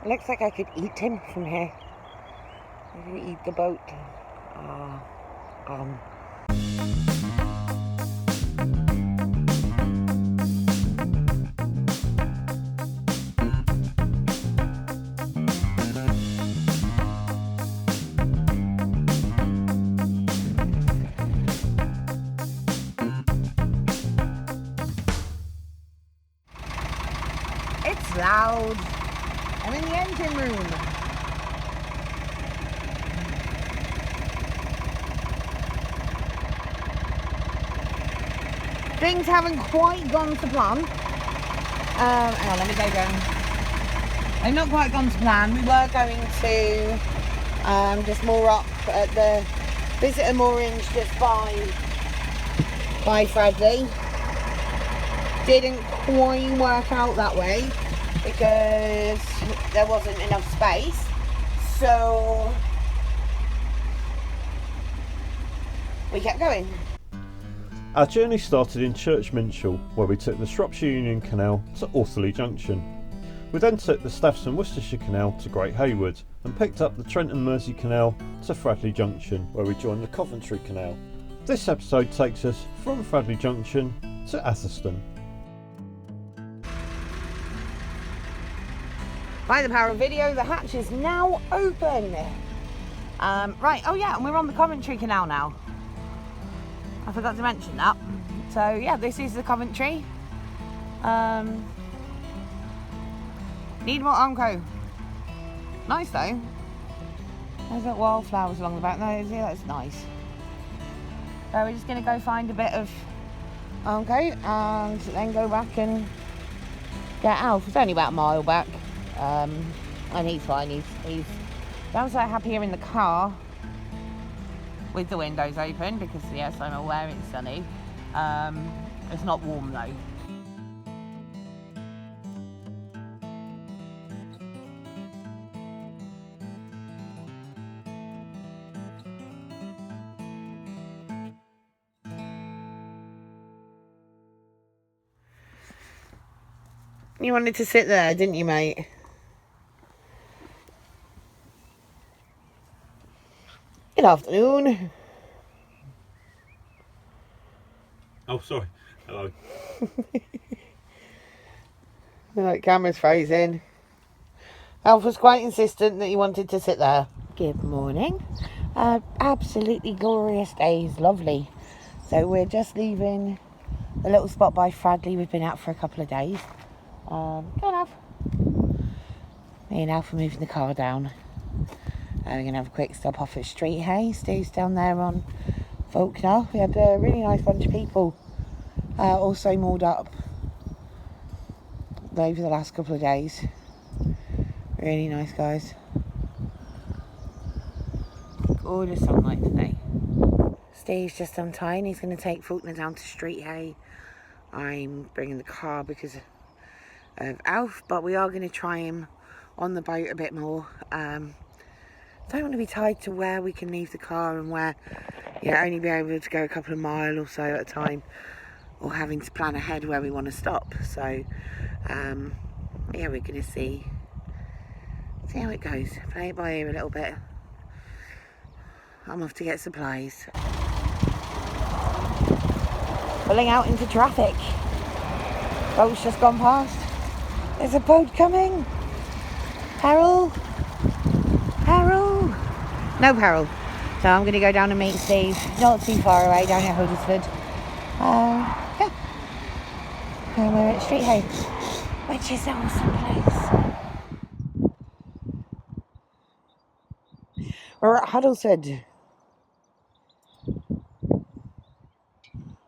It looks like I could eat him from here. I could eat the boat. It's loud. I'm in the engine room. Things haven't quite gone to plan. Hang on, let me go down. They've not quite gone to plan. We were going to just moor up at the visitor moorings just by Fradley. Didn't quite work out that way because there wasn't enough space, so we kept going. Our journey started in Church Minchell, where we took the Shropshire Union Canal to Atherstone Junction. We then took the Staffs and Worcestershire Canal to Great Haywood and picked up the Trent and Mersey Canal to Fradley Junction, where we joined the Coventry Canal. This episode takes us from Fradley Junction to Atherstone. By the power of video, the hatch is now open. Right, oh yeah, and we're on the Coventry Canal now. I forgot to mention that. So yeah, this is the Coventry. Need more Armco. Nice though. There's like wildflowers along the back there. Yeah, that's nice. So we're just gonna go find a bit of Armco and then go back and get Alf. It's only about a mile back. And he's fine. He's downside happier in the car with the windows open because yes, I'm aware it's sunny. It's not warm though. You wanted to sit there, didn't you, mate? Good afternoon. Oh, sorry. Hello. The camera's frozen. Alf was quite insistent that he wanted to sit there. Good morning. Absolutely glorious day. It's lovely. So we're just leaving a little spot by Fradley. We've been out for a couple of days. Go on, Alf. Me and Alf are moving the car down. We're going to have a quick stop off at Street Hay. Steve's down there on Faulknor. We had a really nice bunch of people also moored up over the last couple of days. Really nice guys. Gorgeous sunlight today. Steve's just untying. He's going to take Faulknor down to Street Hay. I'm bringing the car because of Alf, but we are going to try him on the boat a bit more. Don't want to be tied to where we can leave the car and where, only be able to go a couple of miles or so at a time, or having to plan ahead where we want to stop. So yeah, we're going to see how it goes. Play it by ear a little bit. I'm off to get supplies. Pulling out into traffic. Boat's just gone past. There's a boat coming. Peril. Peril. No peril. So I'm going to go down and meet Steve. Not too far away, down at Huddersfield. Yeah. And we're at Street Hay, which is an awesome place. We're at Huddersfield.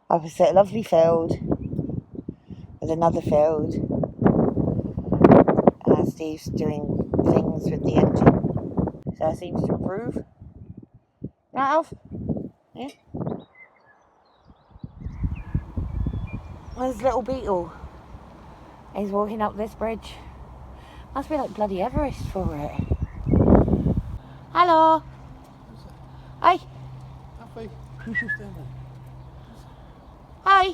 Opposite a lovely field with another field. Steve's doing things with the engine. So it seems to improve. Right, Alf? Yeah? There's little Beetle. He's walking up this bridge. Must be like bloody Everest for it. Hello. Hi. Alfie, you should stand there. Hi.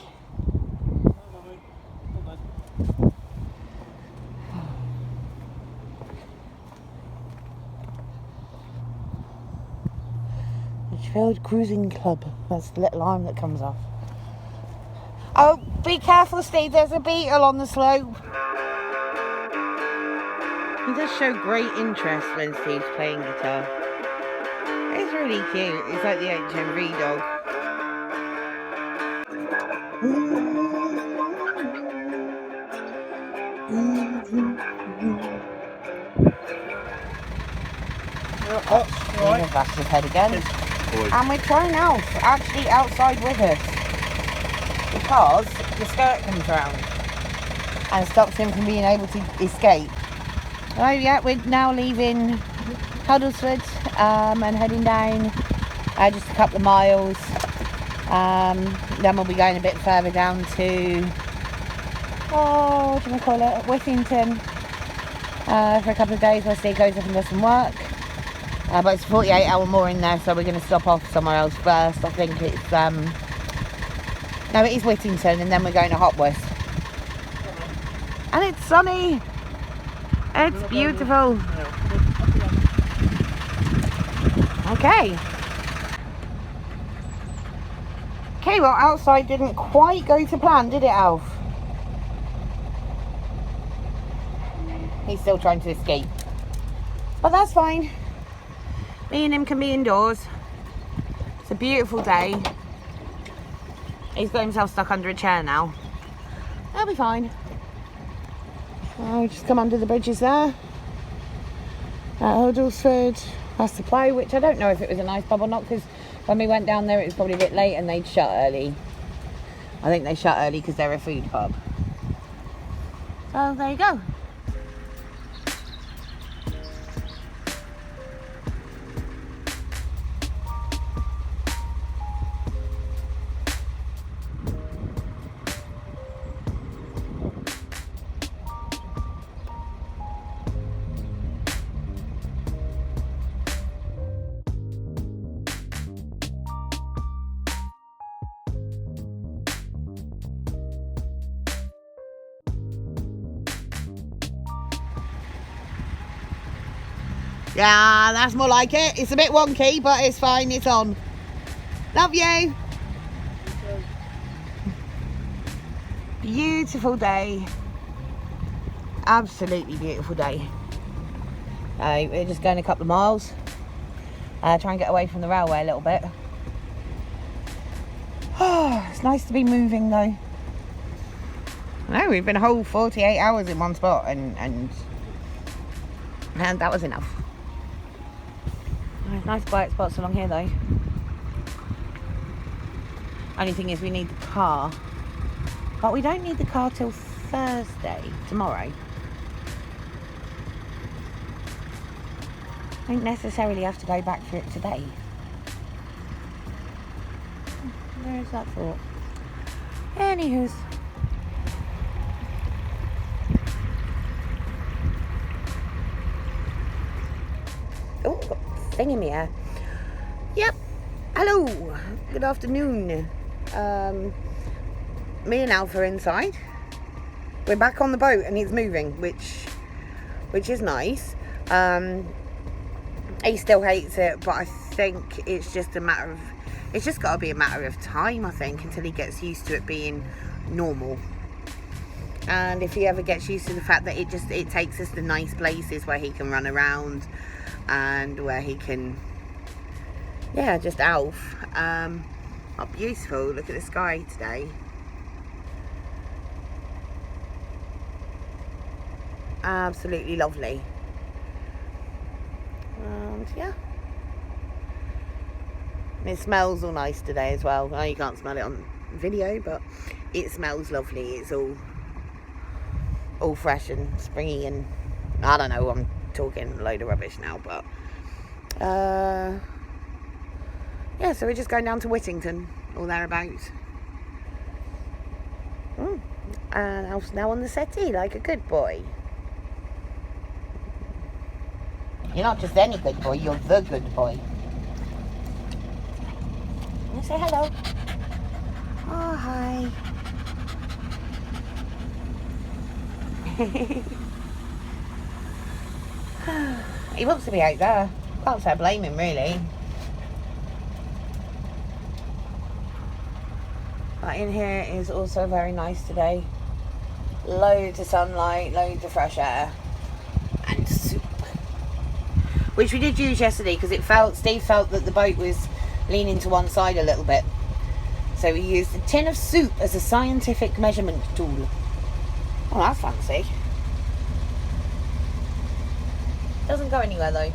Huddersfield Cruising Club. That's the little arm that comes off. Oh, be careful, Steve. There's a beetle on the slope. He does show great interest when Steve's playing guitar. It's really cute. It's like the HMV dog. Right. That's his head again. And we're trying Alf actually outside with us because the skirt comes round and stops him from being able to escape. Oh yeah, we're now leaving Huddersfield and heading down just a couple of miles. Then we'll be going a bit further down to, what do you call it, Whittington for a couple of days while Steve goes up and does some work. But it's a 48-hour mooring there, so we're going to stop off somewhere else first. I think it's, no, it is Whittington, and then we're going to Hopworth. And it's sunny. It's beautiful. Okay. Okay, well, outside didn't quite go to plan, did it, Alf? He's still trying to escape. But that's fine. Me and him can be indoors. It's a beautiful day. He's got himself stuck under a chair now. That'll be fine. I'll just come under the bridges there. At Huddersfield. That's the play, which I don't know if it was a nice pub or not, because when we went down there it was probably a bit late and they'd shut early. I think they shut early because they're a food pub. So there you go. Yeah, that's more like it. It's a bit wonky, but it's fine. It's on. Love you. Beautiful day. Absolutely beautiful day. We're just going a couple of miles. Try and get away from the railway a little bit. Oh, it's nice to be moving though. No, we've been a whole 48 hours in one spot and that was enough. There's nice quiet spots along here though. Only thing is we need the car. But we don't need the car till Thursday, tomorrow. Don't necessarily have to go back for it today. Where is that for? Anywho's. Oh, got a thing in my ear. Yep. Hello. Good afternoon. Me and Alf are inside. We're back on the boat and it's moving, which is nice. He still hates it, but I think it's just got to be a matter of time, I think, until he gets used to it being normal. And if he ever gets used to the fact that it takes us to nice places where he can run around and where he can, yeah, just Alf. Oh, beautiful. Look at the sky today. Absolutely lovely. And yeah, it smells all nice today as well. I know you can't smell it on video, but it smells lovely. It's all fresh and springy, and I don't know, I'm talking a load of rubbish now, but yeah, so we're just going down to Whittington or thereabouts. And Alf's now on the settee like a good boy. You're not just any good boy, you're the good boy. Can you say hello? Oh, hi. He wants to be out there. Can't say I blame him, really. But in here is also very nice today. Loads of sunlight, loads of fresh air, and soup. Which we did use yesterday because Steve felt that the boat was leaning to one side a little bit. So we used a tin of soup as a scientific measurement tool. Oh, that's fancy. Doesn't go anywhere though.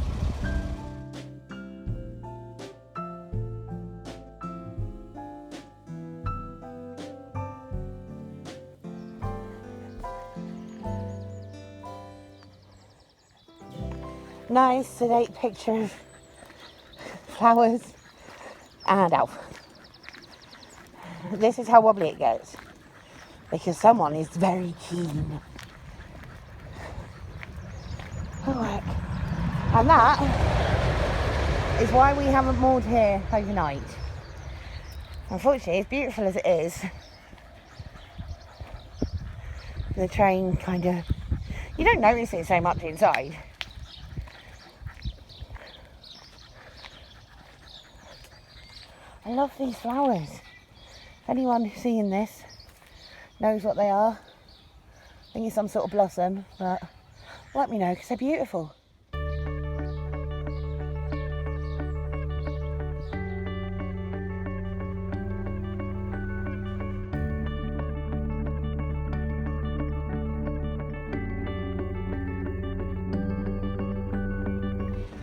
Nice sedate picture of flowers and Alf. This is how wobbly it gets because someone is very keen. Alright. And that is why we haven't moored here overnight. Unfortunately, as beautiful as it is, the train kind of, you don't notice it so much inside. I love these flowers. Anyone who's seeing this knows what they are. I think it's some sort of blossom, but let me know because they're beautiful.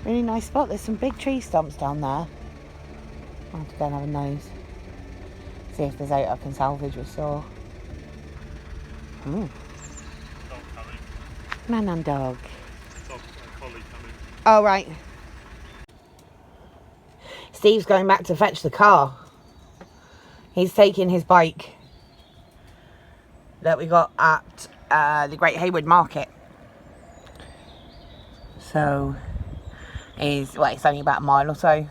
Really nice spot. There's some big tree stumps down there. I'll have to go and have a nose. See if there's out I can salvage with saw. Ooh. Dog coming. Man and dog. Dog and collie coming. Oh, right. Steve's going back to fetch the car. He's taking his bike that we got at the Great Hayward Market. So, it's only about a mile or so.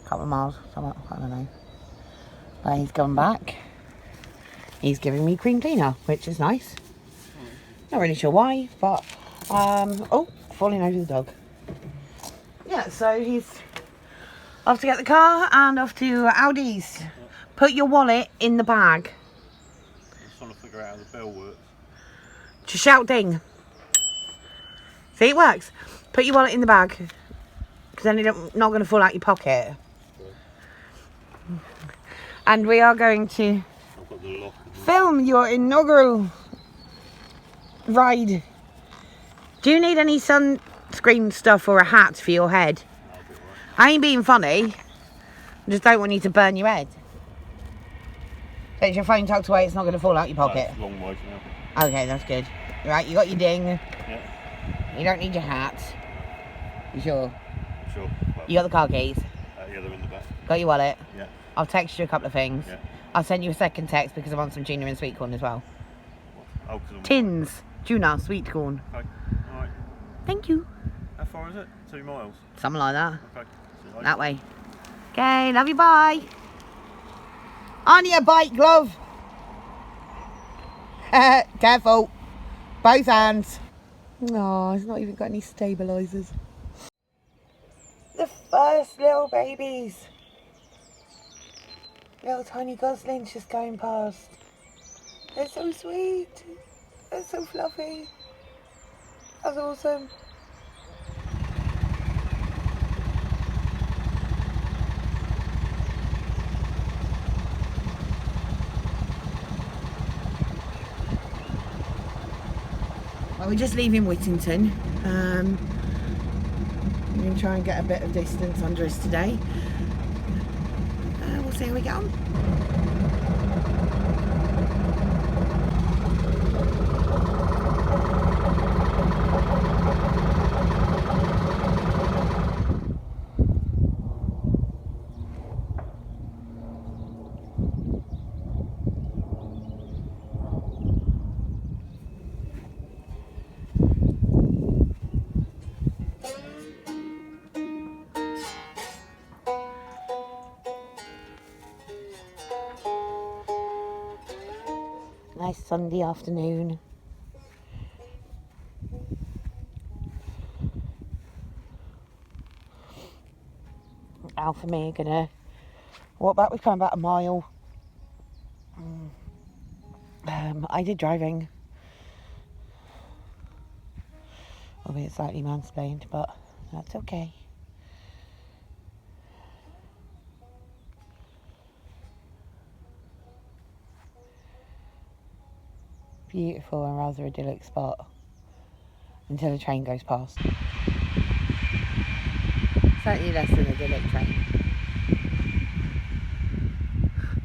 A couple of miles, somewhat, I don't know. But he's going back. He's giving me cream cleaner, which is nice. Not really sure why, but oh, falling over the dog. Yeah, so he's off to get the car and off to Aldi's. Yeah. Put your wallet in the bag. I'm just trying to figure out how the bell works. Just shout ding. See, it works. Put your wallet in the bag, because then it's not going to fall out your pocket. And we are going to film your inaugural ride. Do you need any sunscreen stuff or a hat for your head? I ain't being funny. I just don't want you to burn your head. So is your phone tucked away, it's not going to fall out your pocket? No, long way now. Okay, that's good. Right, you got your ding. Yeah. You don't need your hat. You sure? Sure. Well, You got the car keys? yeah, they're in the back. Got your wallet? Yeah. I'll text you a couple of things. Yeah. I'll send you a second text because I want some tuna and sweet corn as well. Oh, Tins, tuna, sweet corn. Okay. Alright. Thank you. How far is it? 2 miles? Something like that. Okay. See you later. That way. Okay, love you, bye. On your bike, love. Careful. Both hands. No, it's not even got any stabilisers. The first little babies. Little tiny goslings just going past. They're so sweet. They're so fluffy. That's awesome. Well, we're just leaving Whittington. I'm going to try and get a bit of distance under us today. We'll see how we get on. Nice Sunday afternoon. Alf and me are gonna walk back. We've come about a mile. I did driving. Albeit slightly mansplained, but that's okay. Beautiful and rather idyllic spot until the train goes past. Slightly less than idyllic train.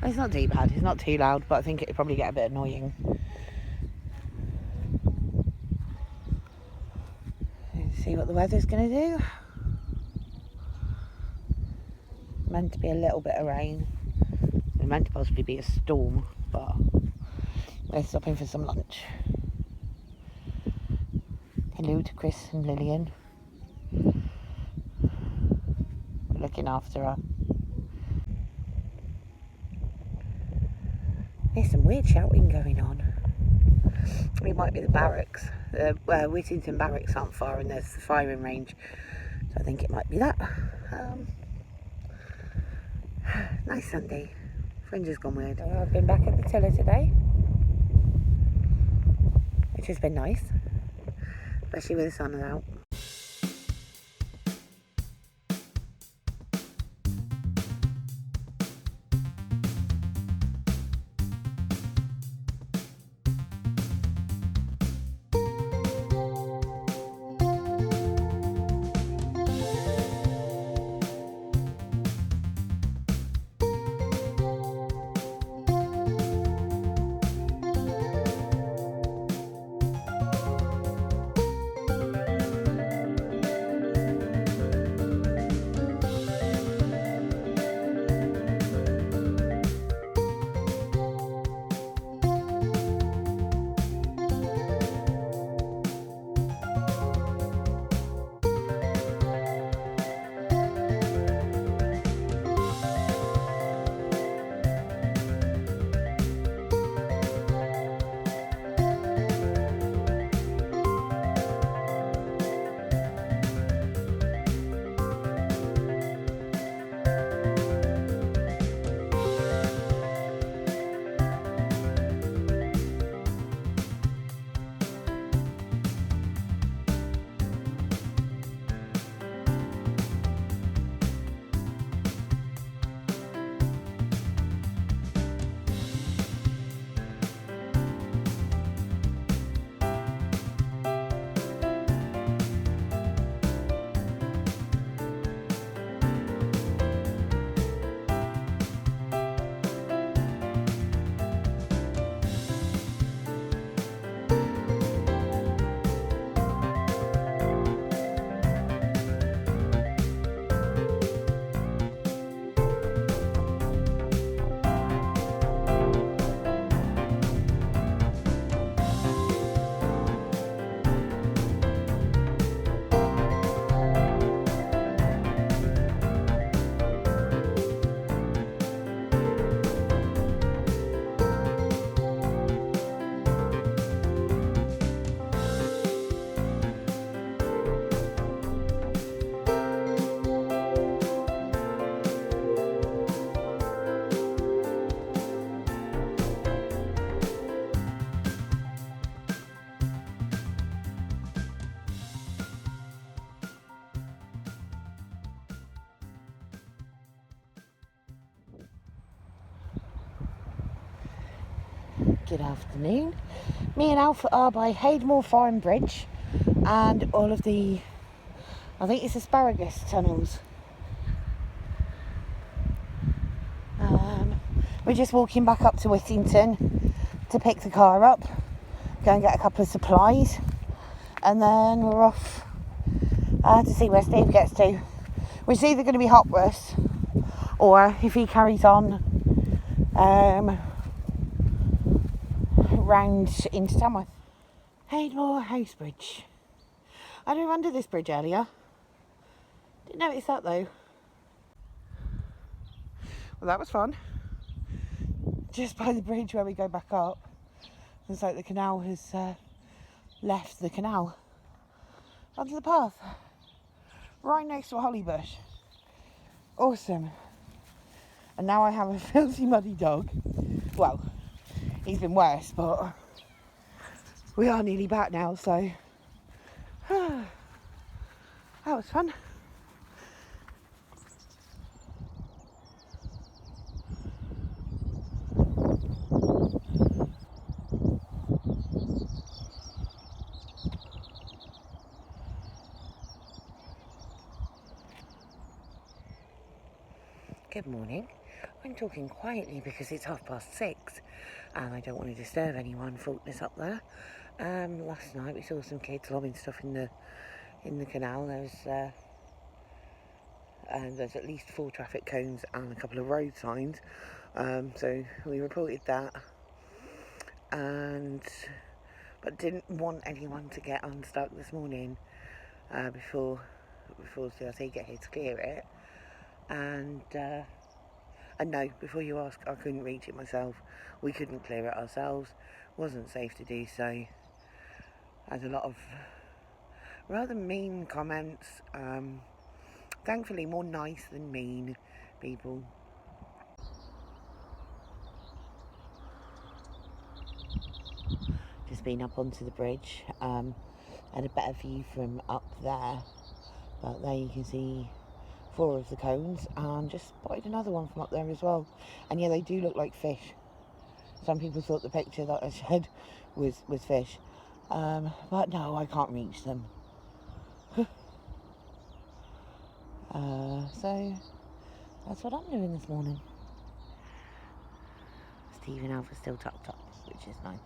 It's not too bad, it's not too loud, but I think it'd probably get a bit annoying. Let's see what the weather's going to do. Meant to be a little bit of rain. It's meant to possibly be a storm, but we're stopping for some lunch. Hello to Chris and Lillian. We're looking after her. There's some weird shouting going on. It might be the barracks. Whittington barracks aren't far and there's the firing range. So I think it might be that. Nice Sunday. Fringe has gone weird. I've been back at the tiller today, which has been nice, especially with the sun out. Good afternoon. Me and Alfred are by Haidmore Foreign Bridge and all of the, I think it's asparagus tunnels. We're just walking back up to Whittington to pick the car up, go and get a couple of supplies, and then we're off to see where Steve gets to, which is either going to be Hopworth or, if he carries on, round into Tamworth. Haidmore House Bridge. I drove under this bridge earlier. Didn't notice that though. Well, that was fun. Just by the bridge where we go back up, it's like the canal has left the canal onto the path, right next to a holly bush. Awesome. And now I have a filthy muddy dog. Well, he's been worse, but we are nearly back now, so that was fun. Good morning. I'm talking quietly because it's 6:30 and I don't want to disturb anyone. Faulknor's up there. Last night we saw some kids lobbing stuff in the canal. There's at least 4 traffic cones and a couple of road signs. So we reported that, but didn't want anyone to get unstuck this morning before CRT get here to clear it. And no, before you ask, I couldn't reach it myself. We couldn't clear it ourselves. Wasn't safe to do so. Had a lot of rather mean comments. Thankfully, more nice than mean people. Just been up onto the bridge. Had a better view from up there, but there you can see 4 of the cones, and just spotted another one from up there as well. And yeah, they do look like fish. Some people thought the picture that I shared was fish, but no, I can't reach them. So that's what I'm doing this morning. Steve and Alf are still tucked up, which is nice.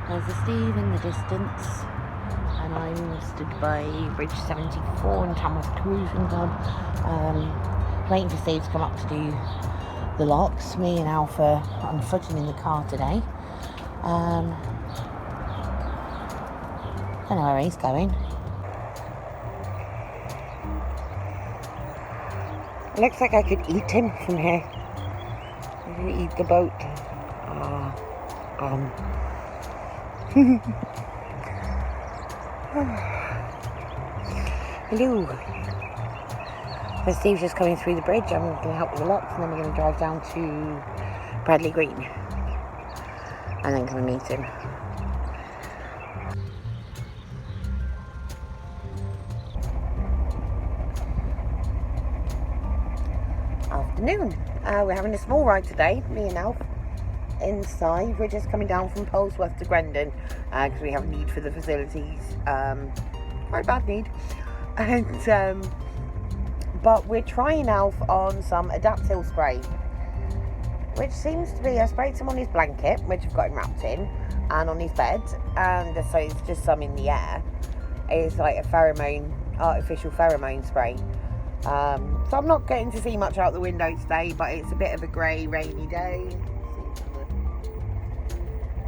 There's a Steve in the distance, and I'm stood by Bridge 74 in Tamworth Cruising Club, waiting for Steve to come up to do the locks. Me and Alf are on footing in the car today. Don't know where he's going. It looks like I could eat him from here. I'm going to eat the boat. Hello. So Steve's just coming through the bridge. I'm going to help with the locks, and then we're going to drive down to Bradley Green and then come and meet him. Afternoon. We're having a small ride today, me and Alf. Inside, we're just coming down from Polesworth to Grendon because we have a need for the facilities, quite bad need, and but we're trying Alf on some Adaptil spray, which seems to be, I sprayed some on his blanket, which I've got him wrapped in, and on his bed, and so it's just some in the air. It's like a artificial pheromone spray. So I'm not getting to see much out the window today, but it's a bit of a grey, rainy day.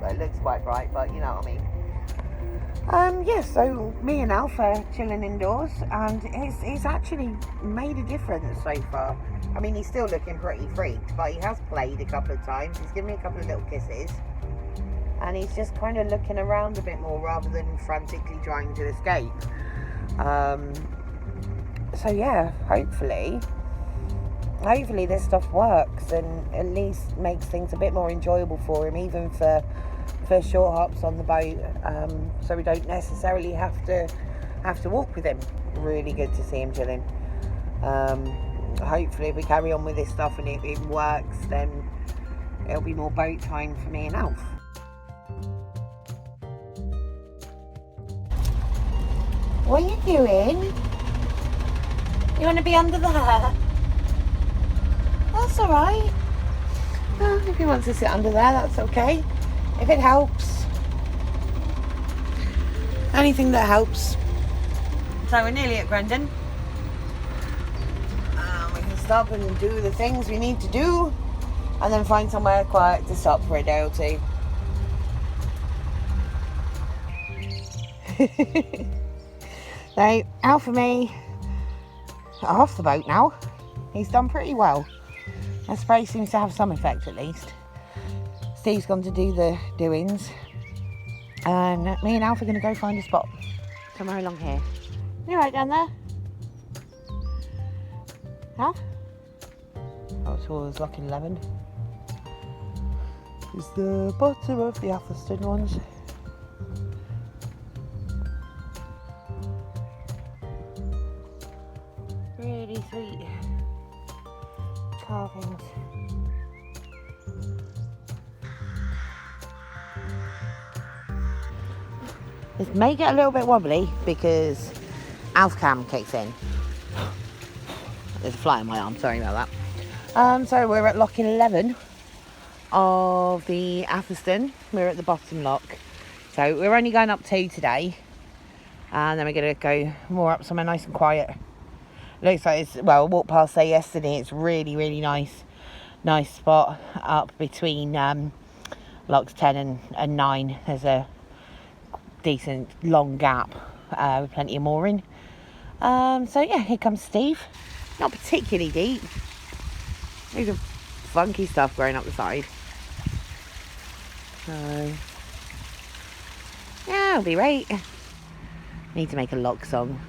It looks quite bright, but you know what I mean. Yeah, so me and Alf are chilling indoors, and it's actually made a difference so far. I mean, he's still looking pretty freaked, but he has played a couple of times. He's given me a couple of little kisses, and he's just kind of looking around a bit more rather than frantically trying to escape. So yeah, hopefully this stuff works and at least makes things a bit more enjoyable for him, even for short hops on the boat, so we don't necessarily have to walk with him. Really good to see him chilling. Hopefully if we carry on with this stuff and it works, then it'll be more boat time for me and Alf. What are you doing? You want to be under there? That's alright. Well, if he wants to sit under there, that's okay. If it helps. Anything that helps. So we're nearly at Grendon. We can stop and do the things we need to do. and then find somewhere quiet to stop for a day or two. So, Alf and me are off the boat now. He's done pretty well. The spray seems to have some effect at least. Steve's gone to do the doings, and me and Alf are going to go find a spot somewhere along here. You right down there? Alf? Oh, towards Lock 11. It's the bottom of the Atherstone ones. Really sweet carvings. This may get a little bit wobbly because Alf cam kicks in. There's a fly on my arm, sorry about that. So we're at lock 11 of the Atherstone. We're at the bottom lock. So we're only going up 2 today. And then we're going to go more up somewhere nice and quiet. Looks like it's, well, I walked past there yesterday. It's really, really nice spot up between locks 10 and 9. There's a decent long gap with plenty of mooring. So yeah, here comes Steve. Not particularly deep. There's some funky stuff growing up the side. So yeah, it'll be right. Need to make a lock song.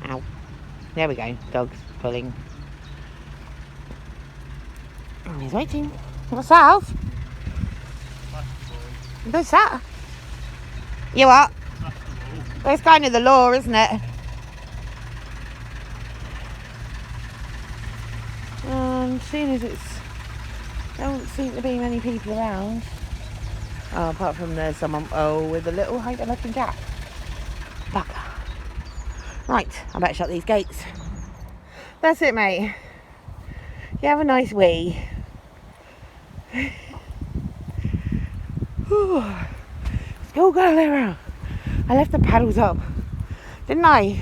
Ow. There we go. Dog's pulling. He's waiting. What's that, Alf? What's that? You what? Well, it's kind of the law, isn't it? Seeing as it's don't seem to be many people around. Oh, apart from there's someone with a little hyper-looking jack. Bugger. Right, I better shut these gates. That's it, mate. You have a nice wee. School girl era. I left the paddles up, didn't I?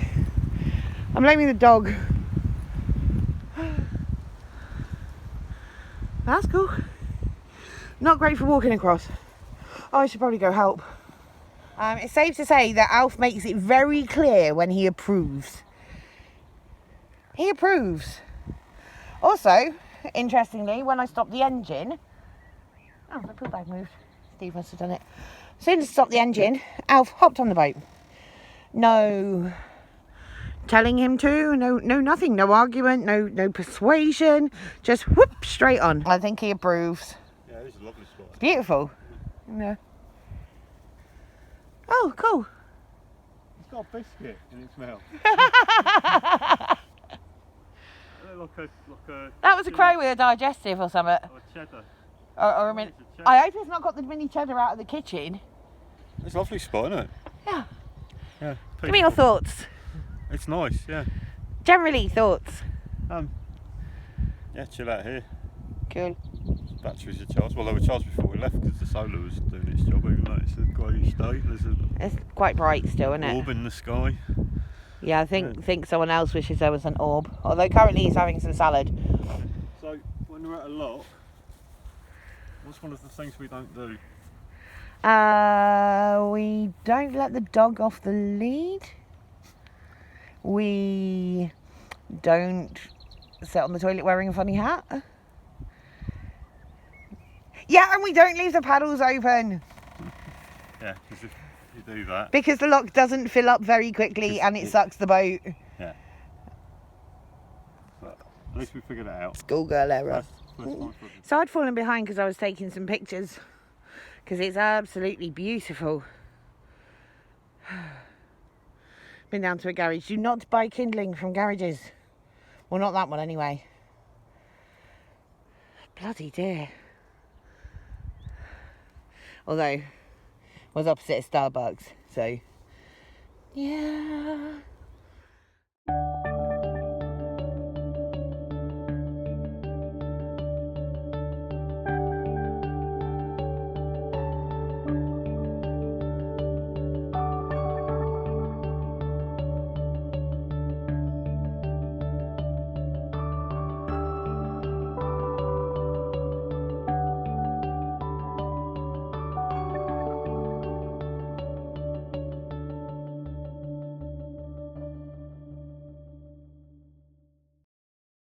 I'm blaming the dog. That's cool. Not great for walking across. Oh, I should probably go help. It's safe to say that Alf makes it very clear when he approves. He approves. Also, interestingly, when I stopped the engine... Oh, the pool bag moved. Steve must have done it. As soon as I stopped the engine, Alf hopped on the boat. No telling him to, no nothing, no argument, no persuasion, just whoop, straight on. I think he approves. Yeah, it's a lovely spot. It's beautiful. Yeah. Oh, cool. It's got a biscuit in its mouth. That was a crow with a digestive or something. Or a cheddar. Or a mini. I hope it's not got the mini cheddar out of the kitchen. It's a lovely spot, isn't it? Yeah. Yeah. Give me your thoughts. It's nice, yeah. Generally, thoughts. Yeah, chill out here. Cool. Batteries are charged. Well, they were charged before we left because the solar was doing its job. Even though it's a greyish day, there's It's quite bright still, isn't an it? orb in the sky. Yeah, I think someone else wishes there was an orb. Although currently he's having some salad. So when we're at a lock, what's one of the things we don't do? We don't let the dog off the lead. We don't sit on the toilet wearing a funny hat. Yeah, and we don't leave the paddles open. Yeah, because if you do that... Because the lock doesn't fill up very quickly and it sucks the boat. Yeah. But at least we figured it out. Schoolgirl error. First So I'd fallen behind because I was taking some pictures. Because it's absolutely beautiful. Been down to a garage. Do not buy kindling from garages. Well, not that one anyway. Bloody dear. Although, was opposite of Starbucks, so yeah.